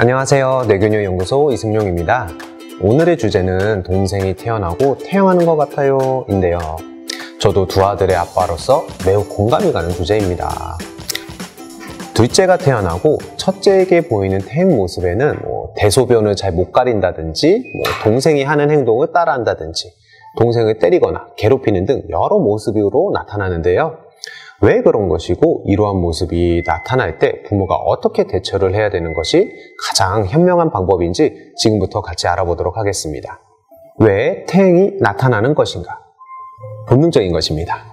안녕하세요. 뇌교녀 연구소 이승용입니다. 오늘의 주제는 동생이 태어나고 태영하는 것 같아요 인데요. 저도 두 아들의 아빠로서 매우 공감이 가는 주제입니다. 둘째가 태어나고 첫째에게 보이는 태행 모습에는 대소변을 잘 못 가린다든지 동생이 하는 행동을 따라한다든지 동생을 때리거나 괴롭히는 등 여러 모습으로 나타나는데요. 왜 그런 것이고 이러한 모습이 나타날 때 부모가 어떻게 대처를 해야 되는 것이 가장 현명한 방법인지 지금부터 같이 알아보도록 하겠습니다. 왜 태행이 나타나는 것인가? 본능적인 것입니다.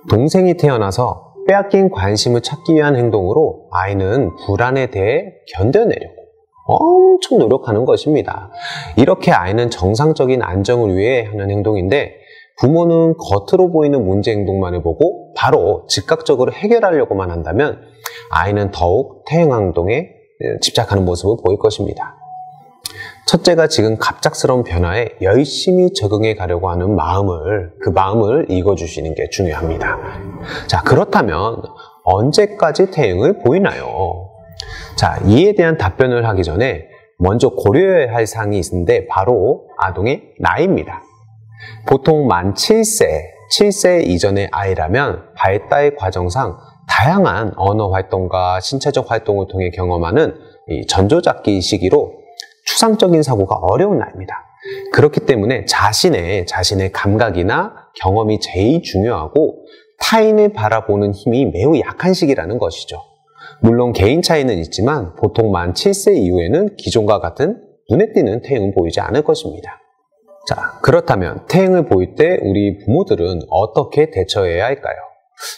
동생이 태어나서 빼앗긴 관심을 찾기 위한 행동으로 아이는 불안에 대해 견뎌내려고 엄청 노력하는 것입니다. 이렇게 아이는 정상적인 안정을 위해 하는 행동인데 부모는 겉으로 보이는 문제 행동만을 보고 바로 즉각적으로 해결하려고만 한다면 아이는 더욱 태행 행동에 집착하는 모습을 보일 것입니다. 첫째가 지금 갑작스러운 변화에 열심히 적응해 가려고 하는 그 마음을 읽어주시는 게 중요합니다. 자, 그렇다면 언제까지 태행을 보이나요? 자, 이에 대한 답변을 하기 전에 먼저 고려해야 할 사항이 있는데 바로 아동의 나이입니다. 보통 만 7세 이전의 아이라면 발달 과정상 다양한 언어 활동과 신체적 활동을 통해 경험하는 이 전조잡기 시기로 추상적인 사고가 어려운 나이입니다. 그렇기 때문에 자신의 감각이나 경험이 제일 중요하고 타인을 바라보는 힘이 매우 약한 시기라는 것이죠. 물론 개인 차이는 있지만 보통 만 7세 이후에는 기존과 같은 눈에 띄는 태행은 보이지 않을 것입니다. 자, 그렇다면 태행을 보일 때 우리 부모들은 어떻게 대처해야 할까요?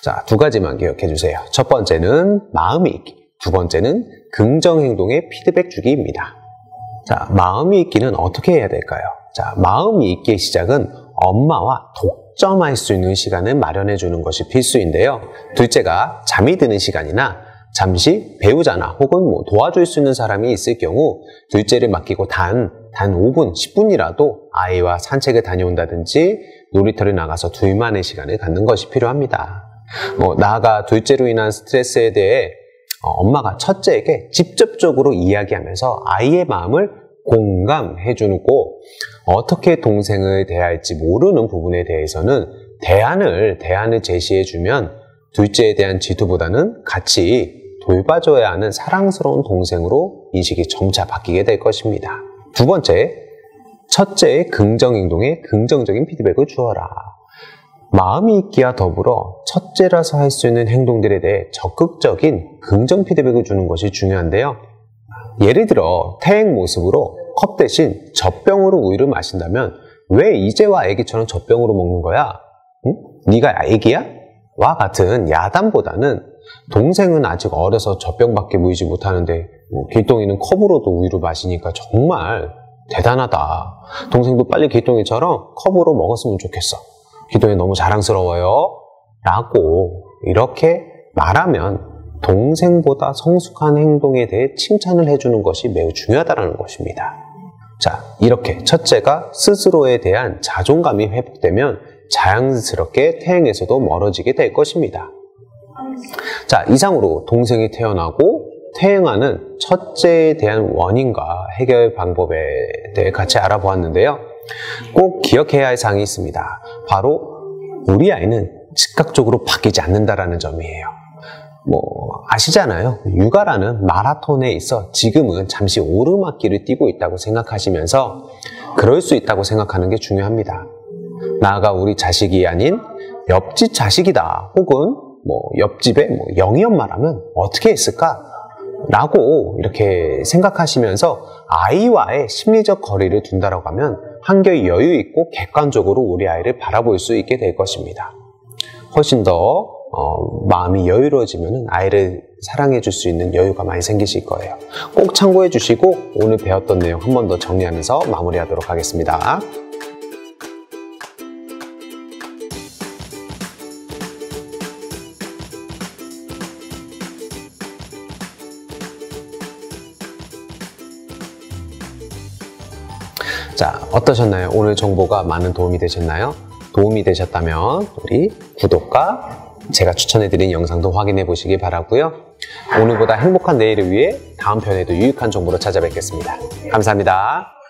자, 두 가지만 기억해 주세요. 첫 번째는 마음이 있기, 두 번째는 긍정 행동의 피드백 주기입니다. 자, 마음이 있기는 어떻게 해야 될까요? 자, 마음이 있기의 시작은 엄마와 독점할 수 있는 시간을 마련해 주는 것이 필수인데요. 둘째가 잠이 드는 시간이나 잠시 배우자나 혹은 도와줄 수 있는 사람이 있을 경우 둘째를 맡기고 단 5분, 10분이라도 아이와 산책을 다녀온다든지 놀이터를 나가서 둘만의 시간을 갖는 것이 필요합니다. 나아가 둘째로 인한 스트레스에 대해 엄마가 첫째에게 직접적으로 이야기하면서 아이의 마음을 공감해주고 어떻게 동생을 대할지 모르는 부분에 대해서는 대안을 제시해주면 둘째에 대한 질투보다는 같이 돌봐줘야 하는 사랑스러운 동생으로 인식이 점차 바뀌게 될 것입니다. 두 번째, 첫째의 긍정 행동에 긍정적인 피드백을 주어라. 마음이 있기와 더불어 첫째라서 할 수 있는 행동들에 대해 적극적인 긍정 피드백을 주는 것이 중요한데요. 예를 들어 태행 모습으로 컵 대신 젖병으로 우유를 마신다면 왜 이제와 아기처럼 젖병으로 먹는 거야? 응? 네가 아기야? 와 같은 야단보다는 동생은 아직 어려서 젖병밖에 무이지 못하는데 길동이는 컵으로도 우유를 마시니까 정말 대단하다. 동생도 빨리 길동이처럼 컵으로 먹었으면 좋겠어. 길동이 너무 자랑스러워요. 라고 이렇게 말하면 동생보다 성숙한 행동에 대해 칭찬을 해주는 것이 매우 중요하다는 것입니다. 자, 이렇게 첫째가 스스로에 대한 자존감이 회복되면 자연스럽게 태행에서도 멀어지게 될 것입니다. 자, 이상으로 동생이 태어나고 태행하는 첫째에 대한 원인과 해결 방법에 대해 같이 알아보았는데요. 꼭 기억해야 할 사항이 있습니다. 바로 우리 아이는 즉각적으로 바뀌지 않는다는 점이에요. 아시잖아요. 육아라는 마라톤에 있어 지금은 잠시 오르막길을 뛰고 있다고 생각하시면서 그럴 수 있다고 생각하는 게 중요합니다. 나아가 우리 자식이 아닌 옆집 자식이다 혹은 옆집에 영희 엄마라면 어떻게 했을까? 라고 이렇게 생각하시면서 아이와의 심리적 거리를 둔다라고 하면 한결 여유 있고 객관적으로 우리 아이를 바라볼 수 있게 될 것입니다. 훨씬 더 마음이 여유로워지면 아이를 사랑해 줄 수 있는 여유가 많이 생기실 거예요. 꼭 참고해 주시고 오늘 배웠던 내용 한 번 더 정리하면서 마무리하도록 하겠습니다. 자, 어떠셨나요? 오늘 정보가 많은 도움이 되셨나요? 도움이 되셨다면 우리 구독과 제가 추천해드린 영상도 확인해 보시기 바라고요. 오늘보다 행복한 내일을 위해 다음 편에도 유익한 정보로 찾아뵙겠습니다. 감사합니다.